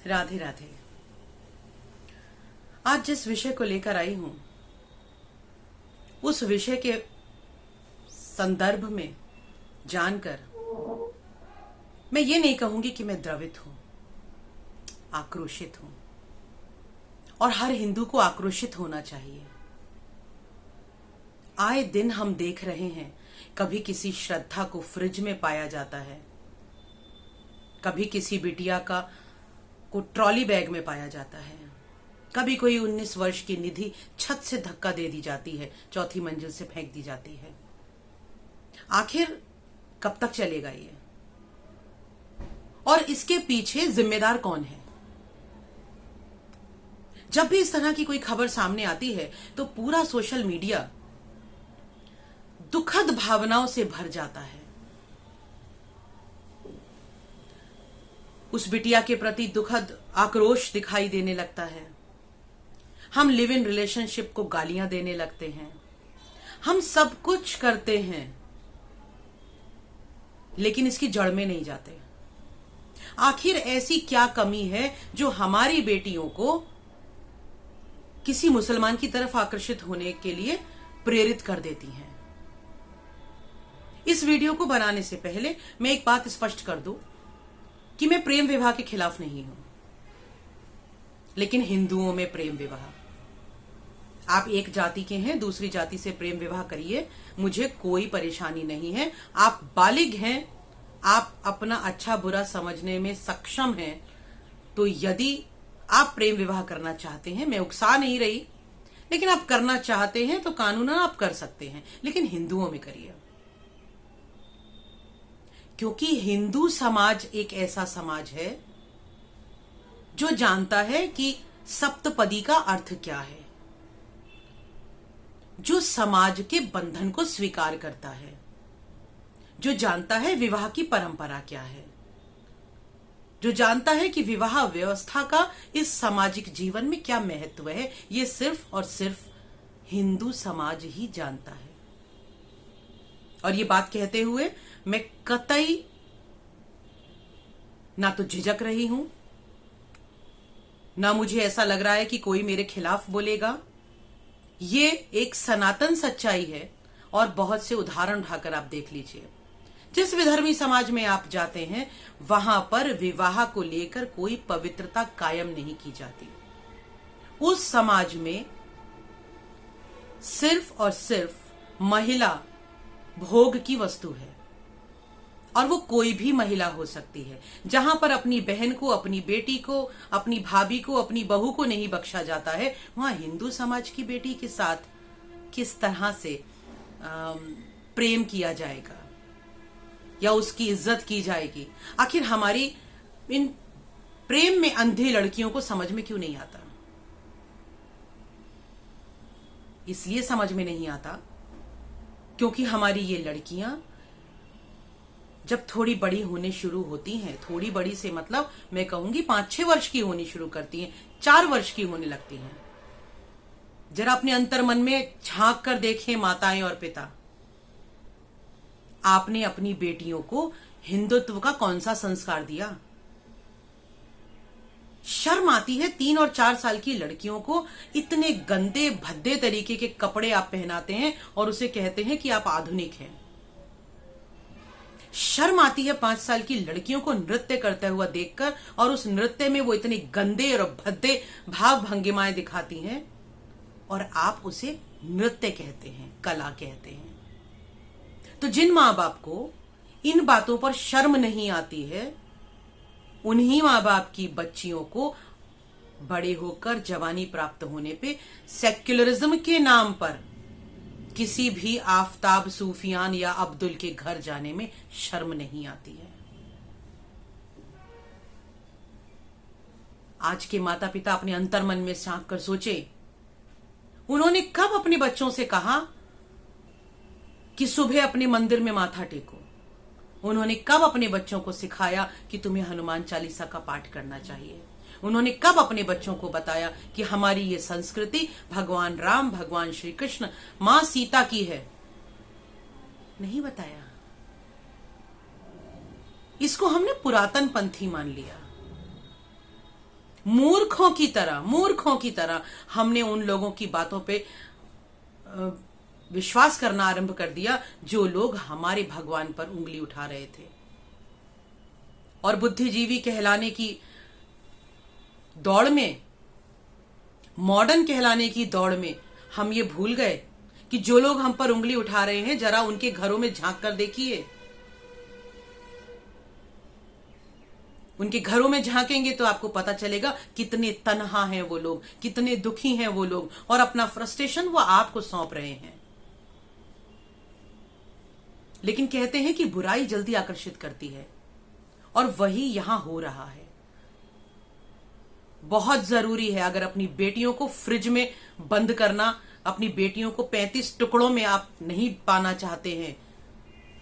राधे राधे। आज जिस विषय को लेकर आई हूं उस विषय के संदर्भ में जानकर मैं ये नहीं कहूंगी कि मैं द्रवित हूं, आक्रोशित हूं। और हर हिंदू को आक्रोशित होना चाहिए। आए दिन हम देख रहे हैं, कभी किसी श्रद्धा को फ्रिज में पाया जाता है, कभी किसी बिटिया को ट्रॉली बैग में पाया जाता है, कभी कोई 19 वर्ष की निधि छत से धक्का दे दी जाती है, चौथी मंजिल से फेंक दी जाती है। आखिर कब तक चलेगा ये? और इसके पीछे जिम्मेदार कौन है? जब भी इस तरह की कोई खबर सामने आती है तो पूरा सोशल मीडिया दुखद भावनाओं से भर जाता है। उस बिटिया के प्रति दुखद आक्रोश दिखाई देने लगता है। हम लिव इन रिलेशनशिप को गालियां देने लगते हैं। हम सब कुछ करते हैं लेकिन इसकी जड़ में नहीं जाते। आखिर ऐसी क्या कमी है जो हमारी बेटियों को किसी मुसलमान की तरफ आकर्षित होने के लिए प्रेरित कर देती हैं? इस वीडियो को बनाने से पहले मैं एक बात स्पष्ट कर दूं कि मैं प्रेम विवाह के खिलाफ नहीं हूं, लेकिन हिंदुओं में प्रेम विवाह, आप एक जाति के हैं, दूसरी जाति से प्रेम विवाह करिए, मुझे कोई परेशानी नहीं है। आप बालिग हैं, आप अपना अच्छा बुरा समझने में सक्षम हैं, तो यदि आप प्रेम विवाह करना चाहते हैं, मैं उकसा नहीं रही, लेकिन आप करना चाहते हैं तो कानूनन आप कर सकते हैं, लेकिन हिंदुओं में करिए। क्योंकि हिंदू समाज एक ऐसा समाज है जो जानता है कि सप्तपदी का अर्थ क्या है, जो समाज के बंधन को स्वीकार करता है, जो जानता है विवाह की परंपरा क्या है, जो जानता है कि विवाह व्यवस्था का इस सामाजिक जीवन में क्या महत्व है। ये सिर्फ और सिर्फ हिंदू समाज ही जानता है। और ये बात कहते हुए मैं कतई ना तो झिझक रही हूं, ना मुझे ऐसा लग रहा है कि कोई मेरे खिलाफ बोलेगा। ये एक सनातन सच्चाई है और बहुत से उदाहरण उठाकर आप देख लीजिए। जिस विधर्मी समाज में आप जाते हैं वहां पर विवाह को लेकर कोई पवित्रता कायम नहीं की जाती। उस समाज में सिर्फ और सिर्फ महिला भोग की वस्तु है, और वो कोई भी महिला हो सकती है। जहां पर अपनी बहन को, अपनी बेटी को, अपनी भाभी को, अपनी बहू को नहीं बख्शा जाता है, वहां हिंदू समाज की बेटी के साथ किस तरह से प्रेम किया जाएगा या उसकी इज्जत की जाएगी? आखिर हमारी इन प्रेम में अंधे लड़कियों को समझ में क्यों नहीं आता? इसलिए समझ में नहीं आता क्योंकि हमारी ये लड़कियां जब थोड़ी बड़ी होने शुरू होती हैं, थोड़ी बड़ी से मतलब मैं कहूंगी 5-6 वर्ष की होनी शुरू करती हैं, 4 वर्ष की होने लगती हैं, जरा अपने अंतर मन में झांक कर देखें माताएं और पिता, आपने अपनी बेटियों को हिंदुत्व का कौन सा संस्कार दिया? शर्म आती है 3 और 4 साल की लड़कियों को इतने गंदे भद्दे तरीके के कपड़े आप पहनाते हैं और उसे कहते हैं कि आप आधुनिक हैं। शर्म आती है 5 साल की लड़कियों को नृत्य करते हुआ देखकर, और उस नृत्य में वो इतने गंदे और भद्दे भाव भंगिमाएं दिखाती हैं और आप उसे नृत्य कहते हैं, कला कहते हैं। तो जिन मां बाप को इन बातों पर शर्म नहीं आती है, उन्हीं मां बाप की बच्चियों को बड़े होकर जवानी प्राप्त होने पे सेक्युलरिज्म के नाम पर किसी भी आफताब सूफियान या अब्दुल के घर जाने में शर्म नहीं आती है। आज के माता पिता अपने अंतर मन में झांक कर सोचे, उन्होंने कब अपने बच्चों से कहा कि सुबह अपने मंदिर में माथा टेको? उन्होंने कब अपने बच्चों को सिखाया कि तुम्हें हनुमान चालीसा का पाठ करना चाहिए? उन्होंने कब अपने बच्चों को बताया कि हमारी ये संस्कृति भगवान राम, भगवान श्री कृष्ण, मां सीता की है? नहीं बताया। इसको हमने पुरातन पंथी मान लिया। मूर्खों की तरह हमने उन लोगों की बातों पे विश्वास करना आरंभ कर दिया जो लोग हमारे भगवान पर उंगली उठा रहे थे। और बुद्धिजीवी कहलाने की दौड़ में, मॉडर्न कहलाने की दौड़ में हम ये भूल गए कि जो लोग हम पर उंगली उठा रहे हैं जरा उनके घरों में झांक कर देखिए। उनके घरों में झांकेंगे तो आपको पता चलेगा कितने तन्हा हैं वो लोग, कितने दुखी हैं वो लोग, और अपना फ्रस्ट्रेशन वो आपको सौंप रहे हैं। लेकिन कहते हैं कि बुराई जल्दी आकर्षित करती है, और वही यहां हो रहा है। बहुत जरूरी है, अगर अपनी बेटियों को फ्रिज में बंद करना, अपनी बेटियों को 35 टुकड़ों में आप नहीं पाना चाहते हैं,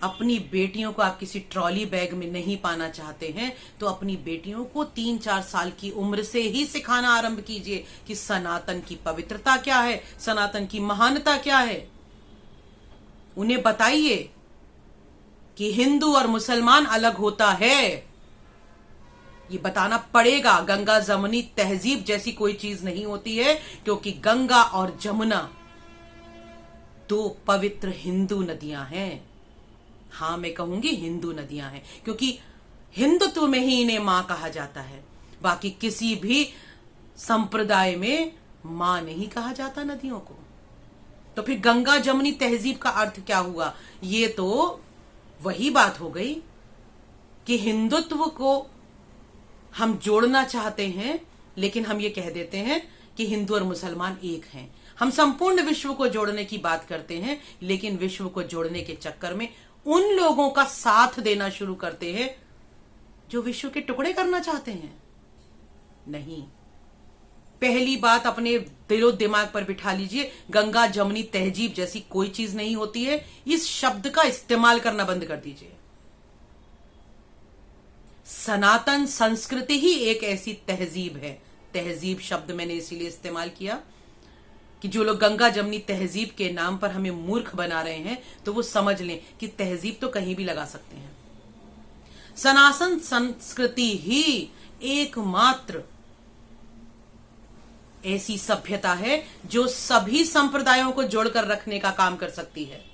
अपनी बेटियों को आप किसी ट्रॉली बैग में नहीं पाना चाहते हैं, तो अपनी बेटियों को 3-4 साल की उम्र से ही सिखाना आरंभ कीजिए कि सनातन की पवित्रता क्या है, सनातन की महानता क्या है। उन्हें बताइए कि हिंदू और मुसलमान अलग होता है, ये बताना पड़ेगा। गंगा जमुनी तहजीब जैसी कोई चीज नहीं होती है, क्योंकि गंगा और जमुना 2 पवित्र हिंदू नदियां हैं। हाँ, मैं कहूंगी हिंदू नदियां हैं, क्योंकि हिंदुत्व में ही इन्हें मां कहा जाता है। बाकी किसी भी संप्रदाय में मां नहीं कहा जाता नदियों को। तो फिर गंगा जमुनी तहजीब का अर्थ क्या हुआ? ये तो वही बात हो गई कि हिंदुत्व को हम जोड़ना चाहते हैं, लेकिन हम ये कह देते हैं कि हिंदू और मुसलमान एक हैं। हम संपूर्ण विश्व को जोड़ने की बात करते हैं, लेकिन विश्व को जोड़ने के चक्कर में उन लोगों का साथ देना शुरू करते हैं जो विश्व के टुकड़े करना चाहते हैं। नहीं, पहली बात अपने दिलो दिमाग पर बिठा लीजिए, गंगा जमुनी तहजीब जैसी कोई चीज नहीं होती है। इस शब्द का इस्तेमाल करना बंद कर दीजिए। सनातन संस्कृति ही एक ऐसी तहजीब है। तहजीब शब्द मैंने इसीलिए इस्तेमाल किया कि जो लोग गंगा जमुनी तहजीब के नाम पर हमें मूर्ख बना रहे हैं, तो वो समझ लें कि तहजीब तो कहीं भी लगा सकते हैं। सनातन संस्कृति ही एकमात्र ऐसी सभ्यता है जो सभी संप्रदायों को जोड़कर रखने का काम कर सकती है,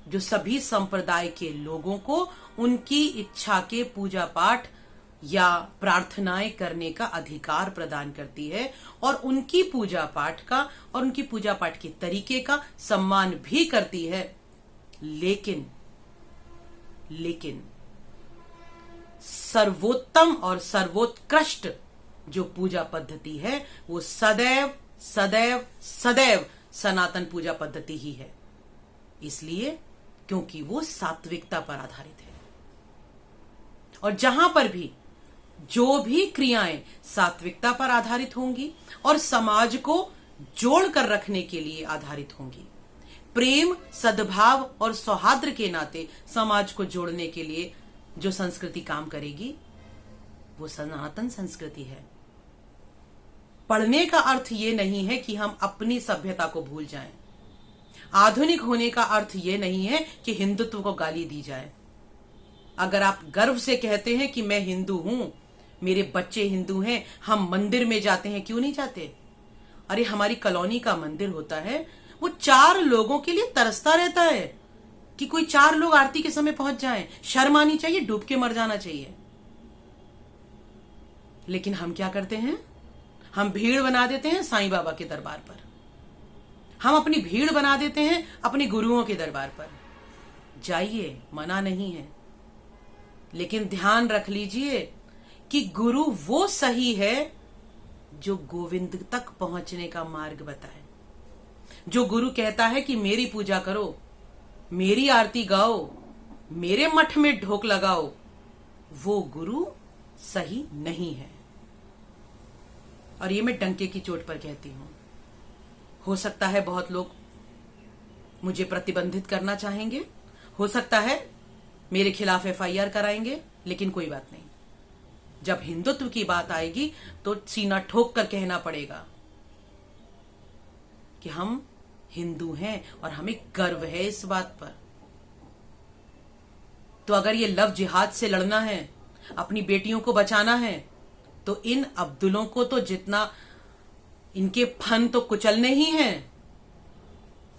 जो सभी संप्रदाय के लोगों को उनकी इच्छा के पूजा पाठ या प्रार्थनाएं करने का अधिकार प्रदान करती है, और उनकी पूजा पाठ का और उनकी पूजा पाठ के तरीके का सम्मान भी करती है। लेकिन सर्वोत्तम और सर्वोत्कृष्ट जो पूजा पद्धति है वो सदैव सदैव सदैव सनातन पूजा पद्धति ही है। इसलिए क्योंकि वो सात्विकता पर आधारित है, और जहां पर भी जो भी क्रियाएं सात्विकता पर आधारित होंगी और समाज को जोड़ कर रखने के लिए आधारित होंगी, प्रेम, सद्भाव और सौहार्द के नाते समाज को जोड़ने के लिए जो संस्कृति काम करेगी वो सनातन संस्कृति है। पढ़ने का अर्थ ये नहीं है कि हम अपनी सभ्यता को भूल जाएं। आधुनिक होने का अर्थ ये नहीं है कि हिंदुत्व को गाली दी जाए। अगर आप गर्व से कहते हैं कि मैं हिंदू हूं, मेरे बच्चे हिंदू हैं, हम मंदिर में जाते हैं, क्यों नहीं जाते? अरे हमारी कॉलोनी का मंदिर होता है, वो 4 लोगों के लिए तरसता रहता है कि कोई 4 लोग आरती के समय पहुंच जाएं। शर्म आनी चाहिए, डूब के मर जाना चाहिए। लेकिन हम क्या करते हैं? हम भीड़ बना देते हैं साईं बाबा के दरबार पर, हम अपनी भीड़ बना देते हैं अपने गुरुओं के दरबार पर। जाइए, मना नहीं है, लेकिन ध्यान रख लीजिए कि गुरु वो सही है जो गोविंद तक पहुंचने का मार्ग बताए। जो गुरु कहता है कि मेरी पूजा करो, मेरी आरती गाओ, मेरे मठ में ढोक लगाओ, वो गुरु सही नहीं है। और ये मैं डंके की चोट पर कहती हूं। हो सकता है बहुत लोग मुझे प्रतिबंधित करना चाहेंगे, हो सकता है मेरे खिलाफ FIR कराएंगे, लेकिन कोई बात नहीं। जब हिंदुत्व की बात आएगी तो सीना ठोक कर कहना पड़ेगा कि हम हिंदू हैं और हमें गर्व है इस बात पर। तो अगर ये लव जिहाद से लड़ना है, अपनी बेटियों को बचाना है, तो इन अब्दुलों को तो जितना इनके फन तो कुचलने ही हैं,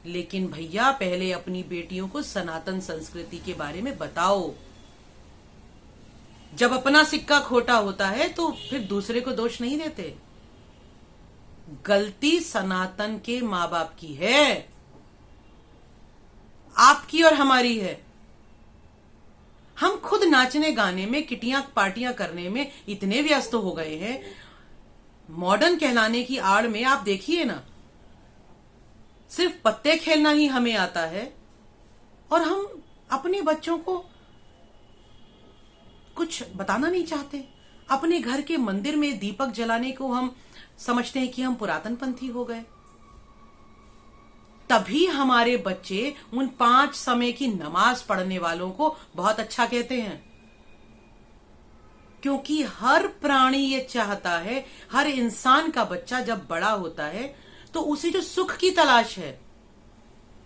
लेकिन भैया पहले अपनी बेटियों को सनातन संस्कृति के बारे में बताओ। जब अपना सिक्का खोटा होता है तो फिर दूसरे को दोष नहीं देते। गलती सनातन के मां बाप की है, आपकी और हमारी है। हम खुद नाचने गाने में, किटियां पार्टियां करने में इतने व्यस्त हो गए हैं, मॉडर्न कहलाने की आड़ में। आप देखिए ना, सिर्फ पत्ते खेलना ही हमें आता है और हम अपने बच्चों को कुछ बताना नहीं चाहते। अपने घर के मंदिर में दीपक जलाने को हम समझते हैं कि हम पुरातनपंथी हो गए। तभी हमारे बच्चे उन 5 समय की नमाज पढ़ने वालों को बहुत अच्छा कहते हैं, क्योंकि हर प्राणी ये चाहता है, हर इंसान का बच्चा जब बड़ा होता है तो उसे जो सुख की तलाश है,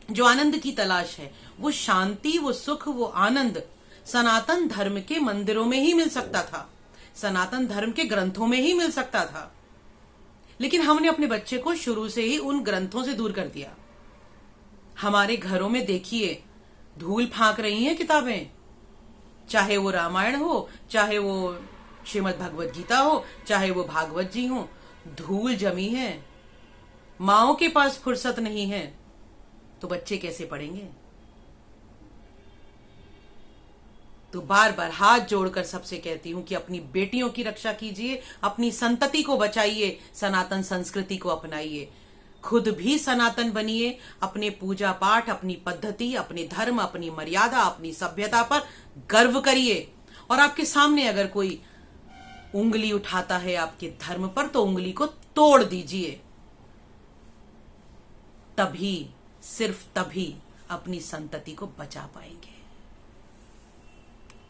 जो आनंद की तलाश है, वो शांति, वो सुख, वो आनंद सनातन धर्म के मंदिरों में ही मिल सकता था, सनातन धर्म के ग्रंथों में ही मिल सकता था। लेकिन हमने अपने बच्चे को शुरू से ही उन ग्रंथों से दूर कर दिया। हमारे घरों में देखिए, धूल फांक रही हैं किताबें, चाहे वो रामायण हो, चाहे वो श्रीमद् भगवत गीता हो, चाहे वो भागवत जी हो, धूल जमी है। माओं के पास फुर्सत नहीं है तो बच्चे कैसे पढ़ेंगे? तो बार बार हाथ जोड़कर सबसे कहती हूं कि अपनी बेटियों की रक्षा कीजिए, अपनी संतति को बचाइए, सनातन संस्कृति को अपनाइए, खुद भी सनातन बनिए, अपने पूजा पाठ, अपनी पद्धति, अपने धर्म, अपनी मर्यादा, अपनी सभ्यता पर गर्व करिए। और आपके सामने अगर कोई उंगली उठाता है आपके धर्म पर तो उंगली को तोड़ दीजिए। तभी, सिर्फ तभी अपनी संतति को बचा पाएंगे।